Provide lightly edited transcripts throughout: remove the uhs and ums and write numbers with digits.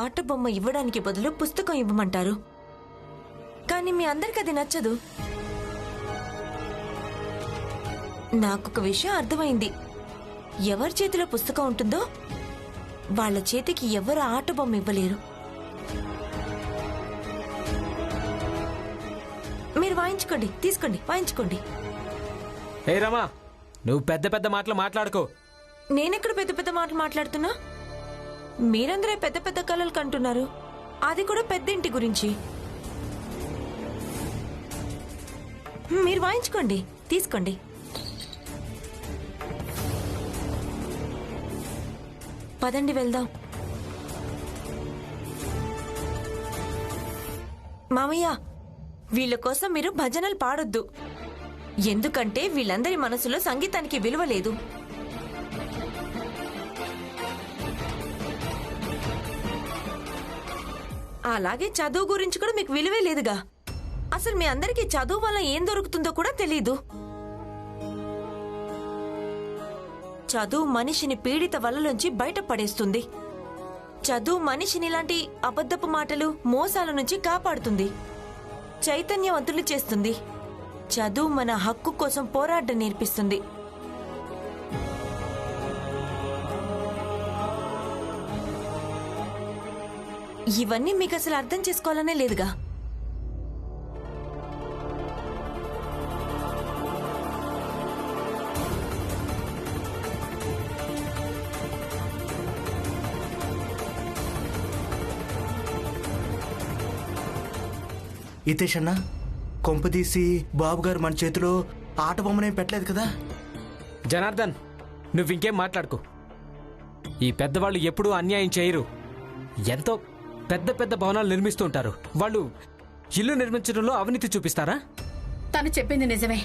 ఆట బొమ్మ ఇవ్వడానికి బదులు పుస్తకం ఇవ్వమంటారు. కానీ మీ అందరికి అది నచ్చదు. నాకొక విషయం అర్థమైంది. ఎవరి చేతిలో పుస్తకం ఉంటుందో వాళ్ళ చేతికి ఎవరు ఆట బొమ్మ ఇవ్వలేరు. మీరు వాయించుకోండి, తీసుకోండి, వాయించుకోండి. ఏ రమా, నువ్వు పెద్ద పెద్ద మాటలు మాట్లాడుకో. నేనెక్కడ పెద్ద పెద్ద మాటలు మాట్లాడుతున్నా? మీరందరే పెద్ద పెద్ద కలలు కంటున్నారు, అది కూడా పెద్ద ఇంటి గురించి. మీరు వాయించుకోండి, తీసుకోండి. పదండి వెళ్దాం. మామయ్య, వీళ్ళ కోసం మీరు భజనలు పాడొద్దు. ఎందుకంటే వీళ్ళందరి మనసులో సంగీతానికి విలువ లేదు. అలాగే చదువు గురించి కూడా మీకు విలువే లేదుగా. అసలు మీ అందరికీ చదువు వల్ల ఏం దొరుకుతుందో కూడా తెలీదు. చదువు మనిషిని పీడిత వలలోంచి బయటపడేస్తుంది. చదువు మనిషిని ఇలాంటి అబద్ధపు మాటలు, మోసాల నుంచి కాపాడుతుంది, చైతన్యవంతులు చేస్తుంది. చదువు మన హక్కు కోసం పోరాటం నేర్పిస్తుంది. ఇవన్నీ మీకు అసలు అర్థం చేసుకోవాలనే లేదుగా. ఇతేష్ అన్న, కొంపదీసి బాబుగారు మన చేతిలో ఆట బొమ్మనేం పెట్టలేదు కదా? జనార్దన్, నువ్వు ఇంకేం మాట్లాడుకో. ఈ పెద్దవాళ్ళు ఎప్పుడూ అన్యాయం చేయరు. ఎంతో పెద్ద పెద్ద భవనాలు నిర్మిస్తూ ఉంటారు. వాళ్ళు ఇల్లు నిర్మించడంలో అవినీతి చూపిస్తారా? తను చెప్పింది నిజమే.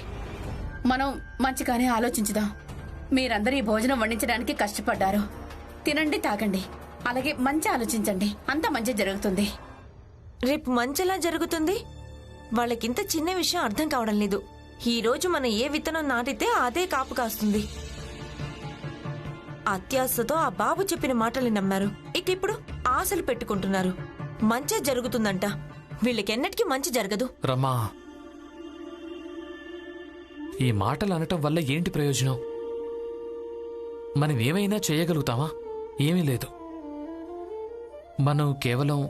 మనం మంచిగానే ఆలోచించుదాం. మీరందరూ ఈ భోజనం వండించడానికి కష్టపడ్డారు. తినండి, తాగండి, అలాగే మంచి ఆలోచించండి. అంతా మంచి జరుగుతుంది. రేపు మంచెలా జరుగుతుంది? వాళ్ళకింత చిన్న విషయం అర్థం కావడం లేదు. ఈ రోజు మనం ఏ విత్తనం నాటితే అదే కాపు కాస్తుంది. అత్యాశతో ఆ బాబు చెప్పిన మాటల్ని నమ్మారు. ఇక ఇప్పుడు ఆశలు పెట్టుకుంటున్నారు. మంచే జరుగుతుందంట. వీళ్ళకెన్నటికీ మంచి జరగదు. రమ్మా, ఈ మాటలు అనటం వల్ల ఏంటి ప్రయోజనం? మనం ఏమైనా చేయగలుగుతామా? ఏమీ లేదు. మనం కేవలం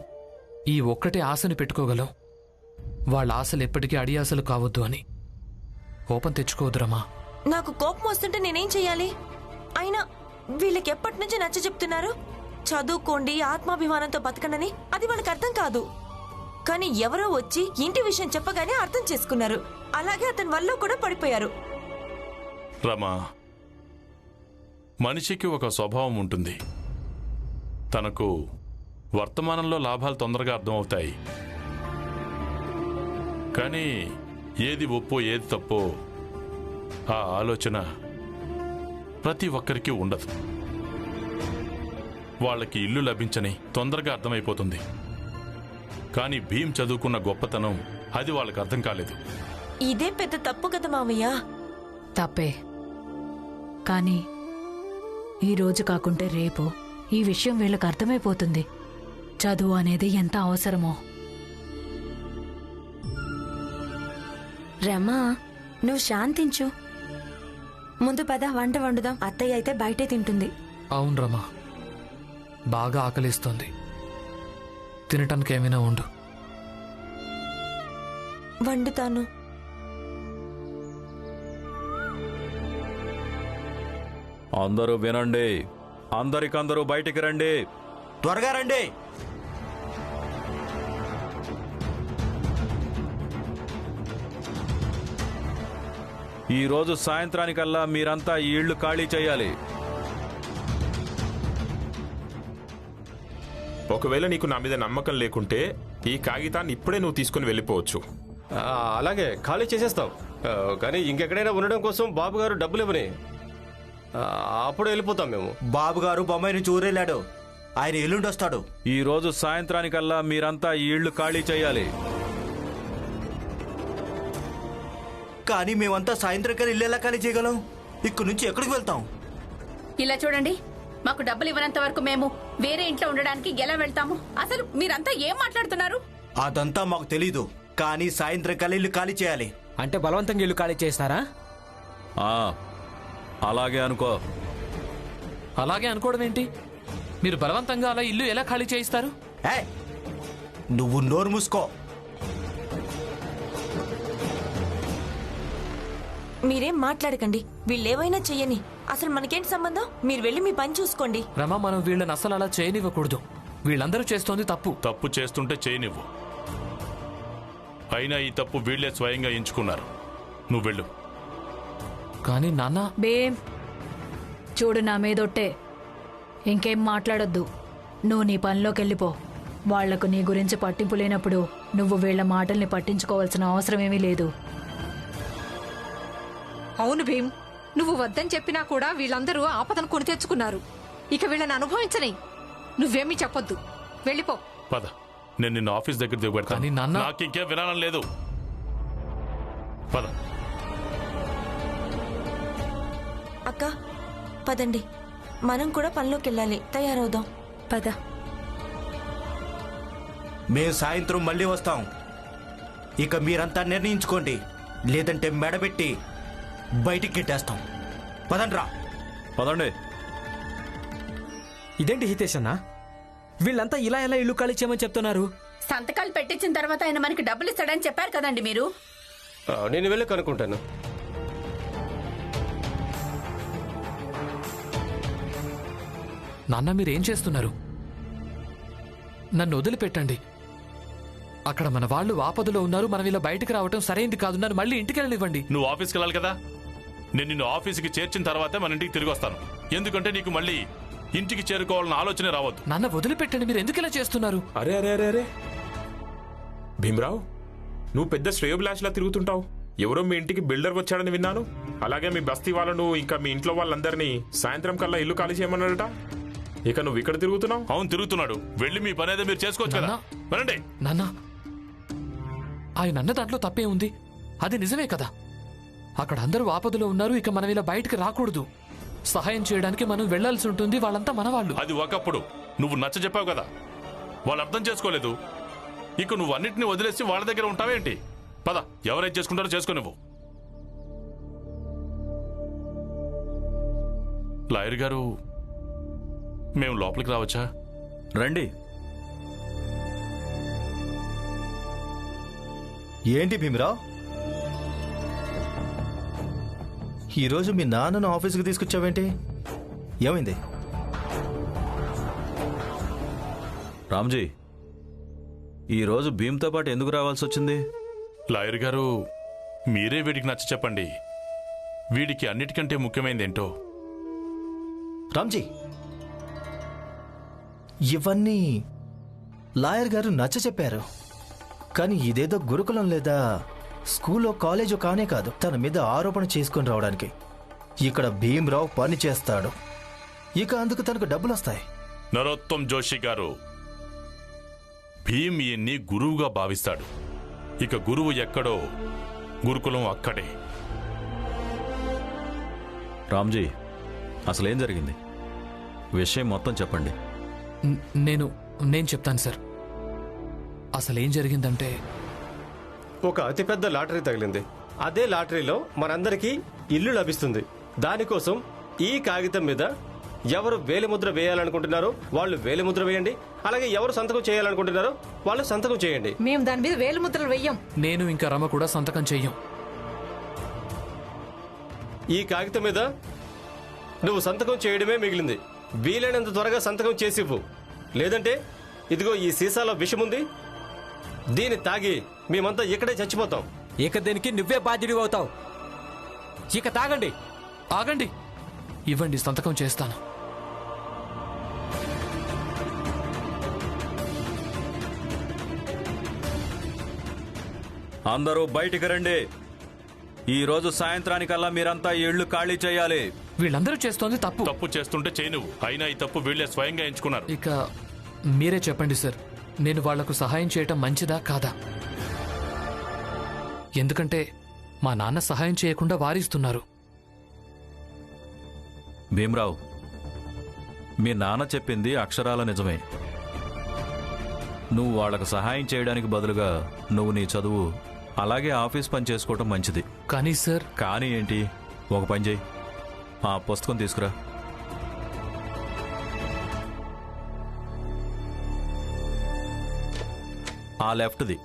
ఈ ఒక్కటే ఆశని పెట్టుకోగలం. వాళ్ళ ఆశలు ఎప్పటికీ అడి ఆశలు కావద్దు అని. కోపం తెచ్చుకోవద్దురమ్మా. నాకు కోపం వస్తుంటే నేనేం చెయ్యాలి? అయినా వీళ్ళకి ఎప్పటి నుంచి నచ్చ చెప్తున్నారు, చదువుకోండి, ఆత్మాభిమానంతో బతకండి. అది వాళ్ళకి అర్థం కాదు. కానీ ఎవరో వచ్చి ఇంటి విషయం చెప్పగానే అర్థం చేసుకున్నారు. అలాగే అతని వల్ల కూడా పడిపోయారు. రమా, మనిషికి ఒక స్వభావం ఉంటుంది. తనకు వర్తమానంలో లాభాలు తొందరగా అర్థమవుతాయి. కానీ ఏది ఒప్పో ఏది తప్పో ఆ ఆలోచన ప్రతి ఒక్కరికి ఉండదు. వాళ్ళకి ఇల్లు లభించని తొందరగా అర్థమైపోతుంది. కానీ భీమ్ చదువుకున్న గొప్పతనం అది వాళ్ళకి అర్థం కాలేదు. ఇదే పెద్ద తప్పు కదా మావయ్య. తప్పే. కానీ ఈ రోజు కాకుంటే రేపు ఈ విషయం వీళ్ళకి అర్థమైపోతుంది. చదువు అనేది ఎంత అవసరమో. రమా, నువ్వు శాంతించు. ముందు పద, వంట వండుదాం. అత్తయ్య అయితే బయటే తింటుంది. అవును రమా, బాగా ఆకలిస్తోంది. తినటానికి ఏమైనా ఉండు. వండుతాను. అందరూ వినండి. అందరికందరూ బయటికి రండి. త్వరగా రండి. ఈరోజు సాయంత్రానికల్లా మీరంతా ఈ ఇళ్లు ఖాళీ చేయాలి. ఒకవేళ నీకు నా మీద నమ్మకం లేకుంటే ఈ కాగితాన్ని ఇప్పుడే నువ్వు తీసుకుని వెళ్ళిపోవచ్చు. అలాగే ఖాళీ చేసేస్తాం. కానీ ఇంకెక్కడైనా ఉండడం కోసం బాబుగారు డబ్బులు ఇవ్వని, అప్పుడు వెళ్ళిపోతాం మేము. బాబుగారు బొమ్మాయి నుంచి ఊరెళ్ళాడు. ఆయన ఎల్లుండి వస్తాడు. ఈరోజు సాయంత్రానికల్లా మీరంతా ఈ ఇళ్లు ఖాళీ చేయాలి. కానీ మేమంతా సాయంత్రం ఇల్లు ఎలా ఖాళీ చేయగలం? ఇక్కడి నుంచి ఎక్కడికి వెళ్తాం? ఇలా చూడండి, మాకు డబ్బులు ఇవ్వనంత వరకు మేము వేరే ఇంట్లో ఉండడానికి ఎలా వెళ్తాము? అసలు మీరంతా ఏం మాట్లాడుతున్నారు? అదంతా మాకు తెలీదు, కానీ సాయంత్రం కల్లా ఇల్లు ఖాళీ చేయాలి. అంటే బలవంతంగా ఇల్లు ఖాళీ చేస్తారా? అలాగే అనుకో. అలాగే అనుకోవడం ఏంటి? మీరు బలవంతంగా అలా ఇల్లు ఎలా ఖాళీ చేయిస్తారు? నువ్వు నోరు మూసుకో. మీరేం మాట్లాడకండి. వీళ్ళేమైనా చెయ్యని, అసలు మనకేంటి సంబంధం? మీరు వెళ్ళి మీ పని చూసుకోండి. రమా, మనం వీళ్ళని అసలు అలా చేయనివ్వకూడదు. వీళ్ళందరూ చేస్తోంది తప్పు. తప్పు చేస్తుంటే చేయనివ్వు. అయినా ఈ తప్పు వీళ్లే స్వయంగా ఎంచుకున్నారు. నువ్వు వెళ్ళు. కానీ నాన్న... భీమ్, చూడు, నా మీదొట్టే. ఇంకేం మాట్లాడొద్దు. నువ్వు నీ పనిలోకి వెళ్ళిపో. వాళ్లకు నీ గురించి పట్టింపు లేనప్పుడు నువ్వు వీళ్ల మాటల్ని పట్టించుకోవాల్సిన అవసరమేమీ లేదు. అవును భీమ్, నువ్వు వద్దని చెప్పినా కూడా వీళ్ళందరూ ఆపదను కొని తెచ్చుకున్నారు. ఇక వీళ్ళని అనుభవించని. నువ్వేమీ చెప్పొద్దు, వెళ్ళిపో. పద, నేను నిన్న ఆఫీస్ దగ్గర దిగబెడతాను. నాకు ఇంకేం వినాలని లేదు. పద. అక్క, పదండి, మనం కూడా పనిలోకి వెళ్ళాలి. తయారవుదాం. పద. మేము సాయంత్రం మళ్ళీ వస్తాం. ఇక మీరంతా నిర్ణయించుకోండి, లేదంటే మెడబెట్టి బయటికి గిట్టేస్తాం. పదండ్రా. పదండి. ఇదేంటి హితేష్ అన్న, వీళ్ళంతా ఇలా ఎలా ఇల్లు ఖాళీ చేయమని చెప్తున్నారు? సంతకాలు పెట్టించిన తర్వాత ఆయన మనకి డబ్బులు ఇస్తాడని చెప్పారు కదండి మీరు. నేను వెళ్ళి కనుక్కుంటాను. నాన్న, మీరేం చేస్తున్నారు? నన్ను వదిలిపెట్టండి. అక్కడ మన వాళ్ళు ఆపదలో ఉన్నారు. మనం ఇలా బయటకు రావటం సరైంది కాదు. నన్ను మళ్ళీ ఇంటికి వెళ్ళనివ్వండి. నువ్వు ఆఫీస్కి వెళ్ళాలి కదా. నేను నిన్ను ఆఫీస్కి చేర్చిన తర్వాతే మన ఇంటికి తిరిగి వస్తాను. ఎందుకంటే నీకు మళ్ళీ ఇంటికి చేరుకోవాలన్న ఆలోచనే రావద్దు. నాన్న, వదిలిపెట్టండి. మీరు ఎందుకు ఇలా చేస్తున్నారు? అరే అరే అరే అరే భీమరావు, నువ్వు పెద్ద శ్రేయోభిలాషిలా తిరుగుతుంటావు. ఎవరో మీ ఇంటికి బిల్డర్ వచ్చాడని విన్నాను. అలాగే మీ బస్తీ వాళ్ళను ఇంకా మీ ఇంట్లో వాళ్ళందరినీ సాయంత్రం కల్లా ఇల్లు ఖాళీ చేయమన్నాడట. ఇక నువ్వు ఇక్కడ తిరుగుతున్నావు? అవును, తిరుగుతున్నాడు. వెళ్ళి మీ పని అయితే మీరు చేసుకోవచ్చు కదా. వినండి నాన్న, ఆయన అన్న దాంట్లో తప్పే ఉంది. అది నిజమే కదా. అక్కడ అందరూ ఆపదలో ఉన్నారు. ఇక మనం ఇలా బయటకు రాకూడదు. సహాయం చేయడానికి మనం వెళ్లాల్సి ఉంటుంది. వాళ్ళంతా మనవాళ్ళు. అది ఒకప్పుడు నువ్వు నచ్చ చెప్పావు కదా, వాళ్ళు అర్థం చేసుకోలేదు. ఇక నువ్వు అన్నిటిని వదిలేసి వాళ్ళ దగ్గర ఉంటావేంటి? పద, ఎవరైతే చేసుకుంటారో చేసుకో. నువ్వు లాయర్ గారు, మేము లోపలికి రావచ్చా? రండి. ఏంటి భీమరావు, ఈరోజు మీ నాన్నను ఆఫీస్కి తీసుకొచ్చావేంటి? ఏమైంది? రామ్జీ, ఈరోజు భీమ్తో పాటు ఎందుకు రావాల్సి వచ్చింది? లాయర్ గారు, మీరే వీడికి నచ్చ చెప్పండి. వీడికి అన్నిటికంటే ముఖ్యమైనది ఏంటో. రామ్జీ, ఇవన్నీ లాయర్ గారు నచ్చ చెప్పారు. కానీ ఇదేదో గురుకులం లేదా స్కూల్లో కాలేజో కానే కాదు తన మీద ఆరోపణ చేసుకుని రావడానికి. ఇక్కడ భీమ్రావు పని చేస్తాడు. ఇక అందుకు తనకు డబ్బులు వస్తాయి. నరోత్తమ్ జోషి గారు, భీమ్ ఈయన్ని గురువుగా భావిస్తాడు. ఇక గురువు ఎక్కడో గురుకులం అక్కడే. రామ్జీ, అసలేం జరిగింది? విషయం మొత్తం చెప్పండి. నేను చెప్తాను సార్. అసలేం జరిగిందంటే, ఒక అతిపెద్ద లాటరీ తగిలింది. అదే లాటరీలో మనందరికీ ఇల్లు లభిస్తుంది. దానికోసం ఈ కాగితం మీద ఎవరు వేలిముద్ర వేయాలనుకుంటున్నారో వాళ్ళు వేలిముద్ర వేయండి. అలాగే ఎవరు సంతకం చేయాలనుకుంటున్నారో వాళ్ళు సంతకం చేయండి. మేము దాని మీద వేలిముద్రలు వెయ్యం. నేను ఇంకా రమ కూడా సంతకం చెయ్యం. ఈ కాగితం మీద నువ్వు సంతకం చేయడమే మిగిలింది. వీలైనంత త్వరగా సంతకం చేసివ్వు. లేదంటే ఇదిగో ఈ సీసాలో విషముంది, దీన్ని తాగి మేమంతా ఇక్కడే చచ్చిపోతాం. ఇక దీనికి నువ్వే బాధ్యుడివి అవుతావు. ఇక తాగండి. ఆగండి, ఇవ్వండి, సంతకం చేస్తాను. అందరూ బయటికి రండి. ఈ రోజు సాయంత్రానికల్లా మీరంతా ఈ ఇళ్లు ఖాళీ చేయాలి. వీళ్ళందరూ చేస్తోంది తప్పు. తప్పు చేస్తుంటే చేయి నువ్వు. అయినా ఈ తప్పు వీళ్ళే స్వయంగా ఎంచుకున్నారు. ఇక మీరే చెప్పండి సార్, నేను వాళ్లకు సహాయం చేయటం మంచిదా కాదా? ఎందుకంటే మా నాన్న సహాయం చేయకుండా వారిస్తున్నారు. భీమ్రావు, మీ నాన్న చెప్పింది అక్షరాల నిజమే. నువ్వు వాళ్ళకు సహాయం చేయడానికి బదులుగా నువ్వు నీ చదువు అలాగే ఆఫీస్ పని చేసుకోవటం మంచిది. కానీ సార్. కానీ ఏంటి? ఒక పని చేయి, ఆ పుస్తకం తీసుకురా. ఆ లెఫ్ట్ది.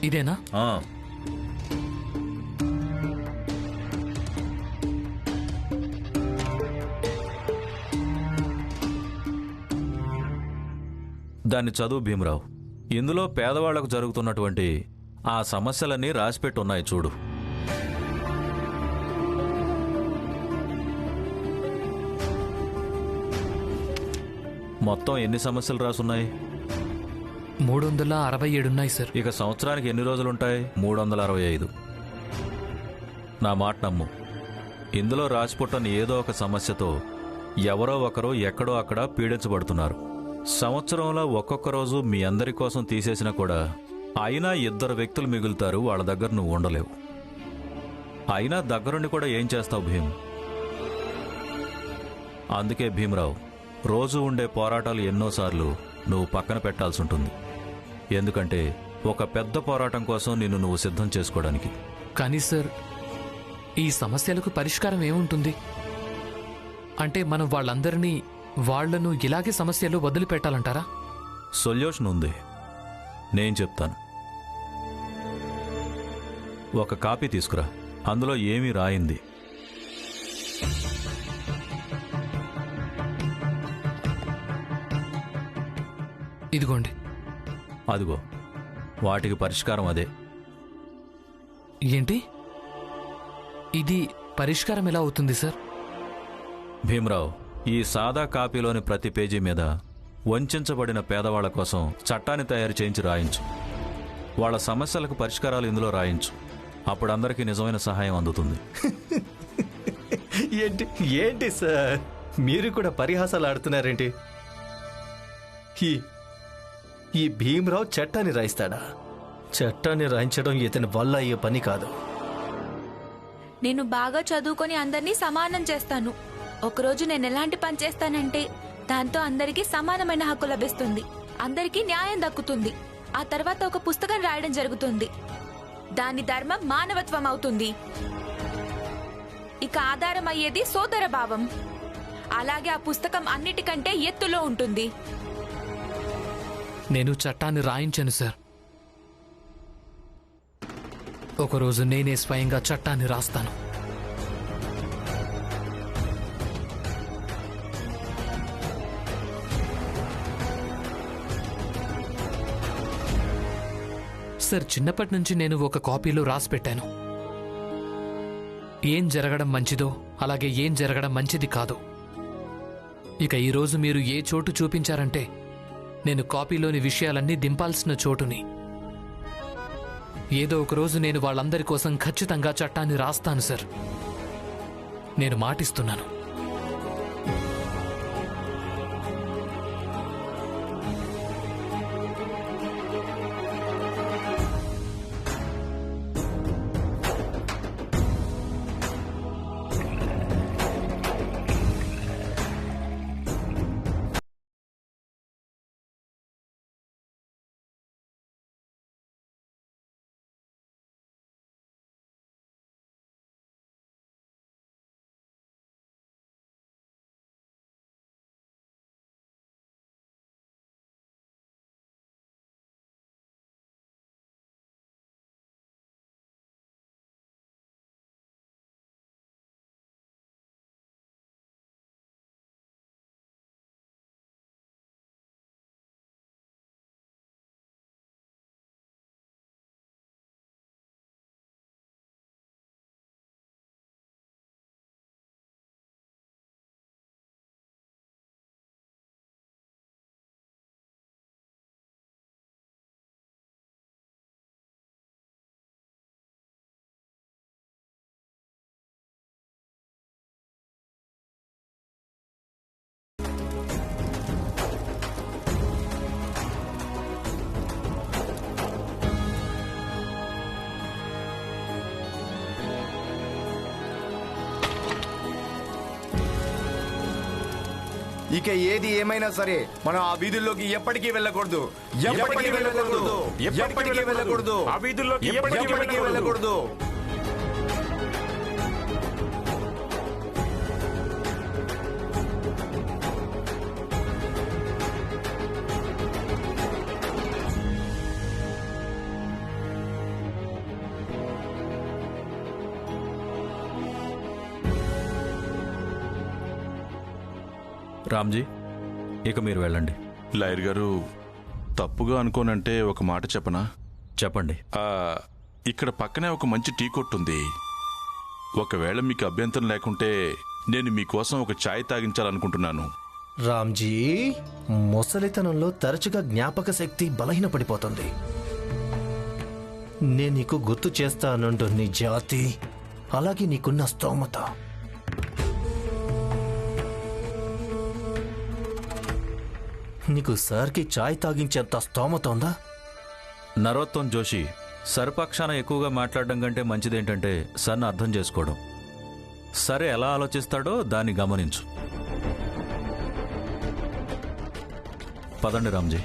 ఇదేనా? దాన్ని చదువు భీమరావు. ఇందులో పేదవాళ్లకు జరుగుతున్నటువంటి ఆ సమస్యలన్నీ రాసిపెట్టున్నాయి చూడు. మొత్తం ఎన్ని సమస్యలు రాసున్నాయి? 367 ఉన్నాయి సార్. ఇక సంవత్సరానికి ఎన్ని రోజులుంటాయి? 365. నా మాట నమ్ము, ఇందులో రాసిపుట్టని ఏదో ఒక సమస్యతో ఎవరో ఒకరు ఎక్కడో అక్కడ పీడించబడుతున్నారు. సంవత్సరంలో ఒక్కొక్క రోజు మీ అందరి కోసం తీసేసినా కూడా అయినా 2 వ్యక్తులు మిగులుతారు. వాళ్ళ దగ్గర నువ్వు ఉండలేవు. అయినా దగ్గరుండి కూడా ఏం చేస్తావు భీమ్? అందుకే భీమరావు, రోజు ఉండే పోరాటాలు ఎన్నోసార్లు నువ్వు పక్కన పెట్టాల్సి ఉంటుంది. ఎందుకంటే ఒక పెద్ద పోరాటం కోసం నిన్ను నువ్వు సిద్ధం చేసుకోవడానికి. కానీ సార్, ఈ సమస్యలకు పరిష్కారం ఏముంటుంది? అంటే మనం వాళ్ళందరినీ వాళ్లను ఇలాగే సమస్యలు వదిలిపెట్టాలంటారా? సొల్యూషన్ ఉంది, నేను చెప్తాను. ఒక కాపీ తీసుకురా, అందులో ఏమీ రాయింది. ఇదిగోండి. అదిగో, వాటికి పరిష్కారం అదే. ఏంటి? ఇది పరిష్కారం ఎలా అవుతుంది సార్? భీమరావు, ఈ సాదా కాపీలోని ప్రతి పేజీ మీద వంచబడిన పేదవాళ్ల కోసం చట్టాన్ని తయారు చేయించి రాయించు. వాళ్ళ సమస్యలకు పరిష్కారాలు ఇందులో రాయించు. అప్పుడు అందరికీ నిజమైన సహాయం అందుతుంది. ఏంటి ఏంటి సార్, మీరు కూడా పరిహాసాలు ఆడుతున్నారేంటి? ఈ భీమరావు చట్టాన్ని రాయిస్తాడా? చట్టాన్ని రాయించడం ఇతని వల్ల అయ్యే పని కాదు. నేను బాగా చదువుకొని అందరినీ సమానం చేస్తాను. ఒకరోజు నేను ఎలాంటి పని చేస్తానంటే దాంతో అందరికీ సమానమైన హక్కు లభిస్తుంది, అందరికీ న్యాయం దక్కుతుంది. ఆ తర్వాత ఒక పుస్తకం రాయడం జరుగుతుంది. దాని ధర్మం మానవత్వం అవుతుంది. ఇక ఆధారం అయ్యేది సోదర భావం. అలాగే ఆ పుస్తకం అన్నిటికంటే ఎత్తులో ఉంటుంది. నేను చట్టాన్ని రాయించాను సార్. ఒకరోజు నేనే స్వయంగా చట్టాన్ని రాస్తాను. సార్, చిన్నప్పటి నుంచి నేను ఒక కాపీలో రాసి పెట్టాను. ఏం జరగడం మంచిదో అలాగే ఏం జరగడం మంచిది కాదు. ఇక ఈరోజు మీరు ఏ చోటు చూపించారంటే నేను కాపీలోని విషయాలన్నీ దింపాల్సిన చోటుని. ఏదో ఒకరోజు నేను వాళ్ళందరి కోసం ఖచ్చితంగా చట్టాన్ని రాస్తాను సార్. నేను మాటిస్తున్నాను. ఇక ఏది ఏమైనా సరే మనం ఆ వీధుల్లోకి ఎప్పటికీ వెళ్ళకూడదు. ఎప్పటికీ వెళ్ళకూడదు. ఎప్పటికీ వెళ్ళకూడదు. ఆ వీధుల్లోకి ఎప్పటికీ వెళ్ళకూడదు. రామ్జీ, ఇక మీరు వెళ్ళండి. లాయర్ గారు, తప్పుగా అనుకోనంటే ఒక మాట చెప్పనా? చెప్పండి. ఇక్కడ పక్కనే ఒక మంచి టీ కొట్టు ఉంది. ఒకవేళ మీకు అభ్యంతరం లేకుంటే నేను మీకోసం ఒక ఛాయ్ తాగించాలనుకుంటున్నాను. రామ్జీ, ముసలితనంలో తరచుగా జ్ఞాపక శక్తి బలహీనపడిపోతుంది. నేను నీకు గుర్తు చేస్తానంటూ నీ జాతి, అలాగే నీకున్న స్తోమత. నీకు సార్కి ఛాయ్ తాగించేంత స్తోమత ఉందా? నరోత్తం జోషి, సర్పక్షాన ఎక్కువగా మాట్లాడడం కంటే మంచిదేంటంటే సర్ను అర్థం చేసుకోవడం. సరే ఎలా ఆలోచిస్తాడో దాన్ని గమనించు. పదండి రామ్జీ.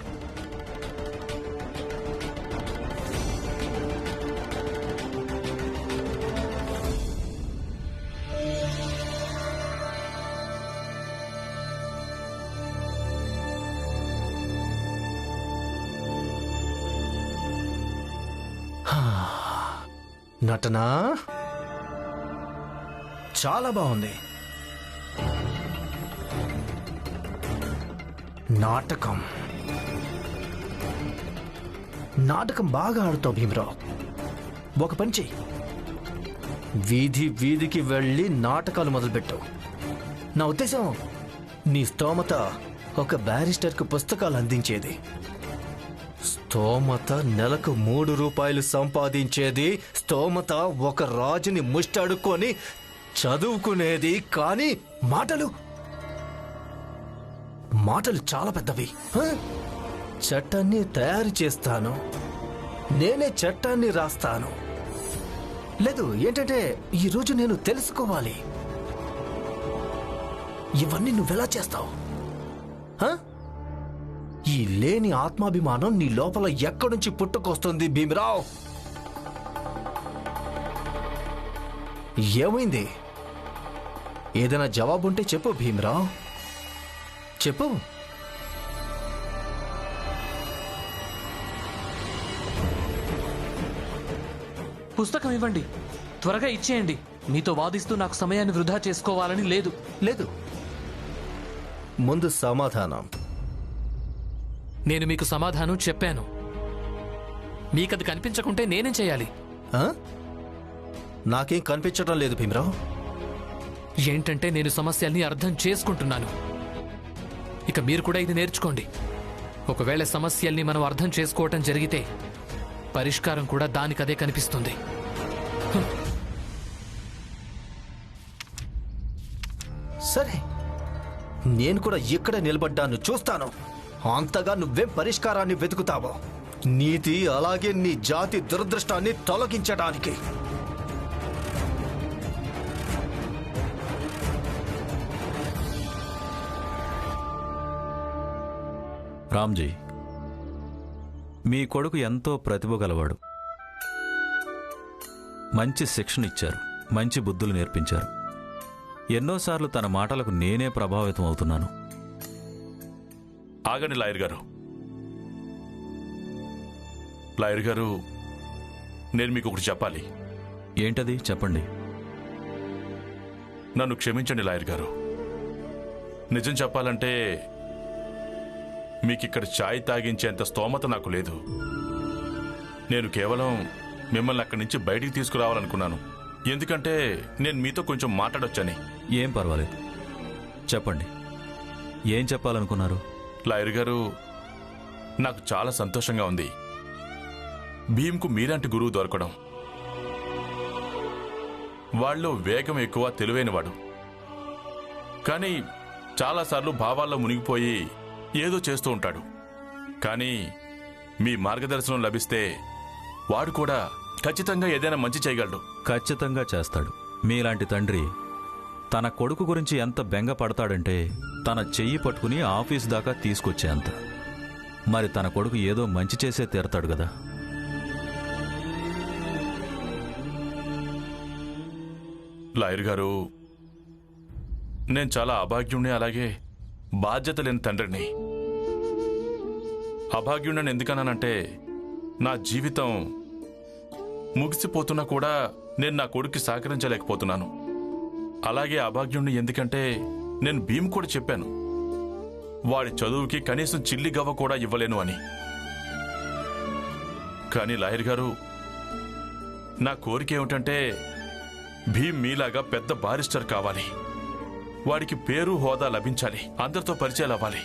నటన చాలా బాగుంది. నాటకం బాగా ఆడుతావు భీమరావు. ఒక పని చెయ్యి, వీధి వీధికి వెళ్ళి నాటకాలు మొదలుపెట్టావు. నా ఉద్దేశం, నీ స్తోమత ఒక బ్యారిస్టర్కు పుస్తకాలు అందించేది, స్తోమత నెలకు 3 రూపాయలు సంపాదించేది, స్తోమత ఒక రాజుని ముష్టడుకొని చదువుకునేది. కానీ మాటలు చాలా పెద్దవి. చట్టాన్ని తయారు చేస్తాను, నేనే చట్టాన్ని రాస్తాను. లేదు ఏంటంటే, ఈరోజు నేను తెలుసుకోవాలి, ఇవన్నీ నువ్వెలా చేస్తావు? ఈ లేని ఆత్మాభిమానం నీ లోపల ఎక్కడుంచి పుట్టుకొస్తుంది భీమరావు? ఏమైంది? ఏదైనా జవాబుంటే చెప్పు భీమరావు, చెప్పు. పుస్తకం ఇవ్వండి, త్వరగా ఇచ్చేయండి. మీతో వాదిస్తూ నాకు సమయాన్ని వృధా చేసుకోవాలని లేదు. లేదు, ముందు సమాధానం. నేను మీకు సమాధానం చెప్పాను. మీకది కనిపించకుంటే నేనేం చేయాలి? నాకేం కనిపించడం లేదు భీమరావు. ఏంటంటే, నేను సమస్యల్ని అర్థం చేసుకుంటున్నాను. ఇక మీరు కూడా ఇది నేర్చుకోండి. ఒకవేళ సమస్యల్ని మనం అర్థం చేసుకోవటం జరిగితే పరిష్కారం కూడా దానికదే కనిపిస్తుంది. సరే, నేను కూడా ఇక్కడే నిలబడ్డాను, చూస్తాను అంతగా నువ్వేం పరిష్కారాన్ని వెతుకుతావో. నీతి అలాగే నీ జాతి దురదృష్టాన్ని తొలగించడానికి. రామ్జీ, మీ కొడుకు ఎంతో ప్రతిభ గలవాడు. మంచి శిక్షణ ఇచ్చారు, మంచి బుద్ధులు నేర్పించారు. ఎన్నోసార్లు తన మాటలకు నేనే ప్రభావితం అవుతున్నాను. ఆగండి లాయర్ గారు. లాయర్ గారు, నేను మీకు ఒకటి చెప్పాలి. ఏంటది? చెప్పండి. నన్ను క్షమించండి లాయర్ గారు. నిజం చెప్పాలంటే మీకిక్కడ ఛాయ్ తాగించేంత స్తోమత నాకు లేదు. నేను కేవలం మిమ్మల్ని అక్కడి నుంచి బయటికి తీసుకురావాలనుకున్నాను. ఎందుకంటే నేను మీతో కొంచెం మాట్లాడొచ్చని. ఏం పర్వాలేదు, చెప్పండి. ఏం చెప్పాలనుకున్నారు? లాయర్ గారు, నాకు చాలా సంతోషంగా ఉంది భీమ్కు మీలాంటి గురువు దొరకడం. వాళ్ళు వేగం ఎక్కువ, తెలివైనవాడు. కానీ చాలాసార్లు భావాల్లో మునిగిపోయి ఏదో చేస్తూ ఉంటాడు. కానీ మీ మార్గదర్శనం లభిస్తే వాడు కూడా ఖచ్చితంగా ఏదైనా మంచి చేయగలడు. ఖచ్చితంగా చేస్తాడు. మీలాంటి తండ్రి తన కొడుకు గురించి ఎంత బెంగ పడతాడంటే తన చెయ్యి పట్టుకుని ఆఫీస్ దాకా తీసుకొచ్చేంత. మరి తన కొడుకు ఏదో మంచి చేసే తీరతాడు కదా. లాయర్ గారు, నేను చాలా అభాగ్యుణ్ణి, అలాగే బాధ్యత లేని తండ్రిని. అభాగ్యుణ్ణని ఎందుకన్నానంటే నా జీవితం ముగిసిపోతున్నా కూడా నేను నా కొడుక్కి సహకరించలేకపోతున్నాను. అలాగే అభాగ్యుణ్ణి ఎందుకంటే నేను భీమ్ కూడా చెప్పాను, వాడి చదువుకి కనీసం చిల్లి గవ్వ కూడా ఇవ్వలేను అని. కానీ లాయర్ గారు, నా కోరిక ఏమిటంటే భీమ్ మీలాగా పెద్ద బారిస్టర్ కావాలి. వాడికి పేరు హోదా లభించాలి, అందరితో పరిచయాలు అవ్వాలి.